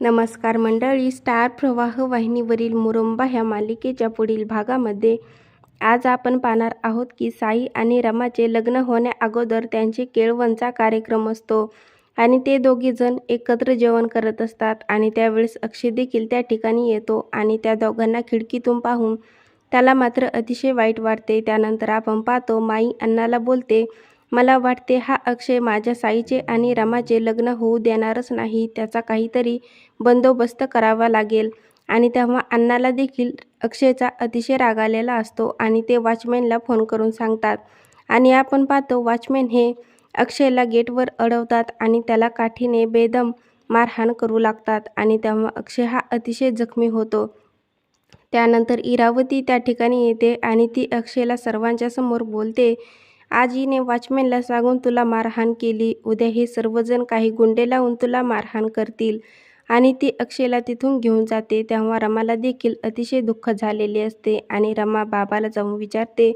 नमस्कार मंडळी, स्टार प्रवाह वाहिनीवरील मुरुंबा ह्या मालिकेच्या पुढील भागामध्ये आज आपण पाहणार आहोत की साई आणि रमाचे लग्न होण्या अगोदर त्यांचे केळवणचा कार्यक्रम असतो आणि ते दोघे जण एकत्र जेवण करत असतात आणि त्यावेळेस अक्षय देखील त्या ठिकाणी येतो आणि त्या दोघांना खिडकीतून पाहून त्याला मात्र अतिशय वाईट वाटते। त्यानंतर आपण पाहतो माई अण्णाला बोलते, मला वाटते हा अक्षय माझ्या साईचे आणि रमाचे लग्न होऊ देणारच नाही, त्याचा काहीतरी बंदोबस्त करावा लागेल। आणि तेव्हा अण्णाला देखील अक्षयचा अतिशय राग आलेला असतो आणि ते वॉचमॅनला फोन करून सांगतात आणि आपण पाहतो वॉचमॅन हे अक्षयला गेटवर अडवतात आणि त्याला काठीने बेदम मारहाण करू लागतात आणि तेव्हा अक्षय हा अतिशय जखमी होतो। त्यानंतर इरावती त्या ठिकाणी येते आणि ती अक्षयला सर्वांच्या समोर बोलते, आज हिने वॉचमॅनला सांगून तुला मारहाण केली, उद्या हे सर्वजण काही गुंडे लावून तुला मारहाण करतील आणि ती अक्षयला तिथून घेऊन जाते। तेव्हा रमाला देखील अतिशय दुःख झालेले असते आणि रमा बाबाला जाऊन विचारते,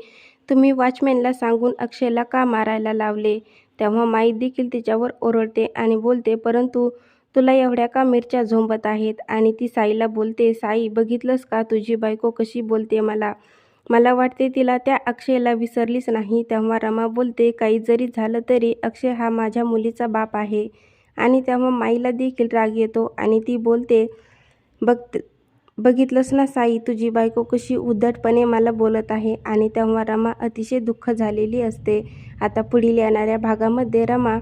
तुम्ही वॉचमॅनला सांगून अक्षयला का मारायला लावले? तेव्हा माई देखील तिच्यावर ओरडते आणि बोलते, परंतु तुला एवढ्या का मिरच्या झोंबत आहेत? आणि ती साईला बोलते, साई बघितलंस का तुझी बायको कशी बोलते मला वाटते तिला त्या अक्षयला विसरलीच नाही। तेव्हा रमा बोलते, काही जरी झालं तरी अक्षय हा माझ्या मुलीचा बाप आहे। आणि तेव्हा माईला देखील राग येतो आणि ती बोलते, बघितलंस ना साई, तुझी बायको कशी उद्धटपणे मला बोलत आहे। आणि तेव्हा रमा अतिशय दुःख झालेली असते। आता पुढील येणाऱ्या भागामध्ये रमा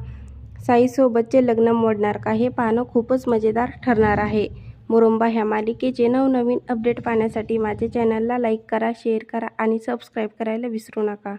साईसोबतचे लग्न मोडणार का हे पाहणं खूपच मजेदार ठरणार आहे। मुरुंबा ह्या मालिकेचे नवनवीन अपडेट पाहण्यासाठी माझ्या चॅनलला लाईक करा, शेअर करा आणि सबस्क्राईब करायला विसरू नका।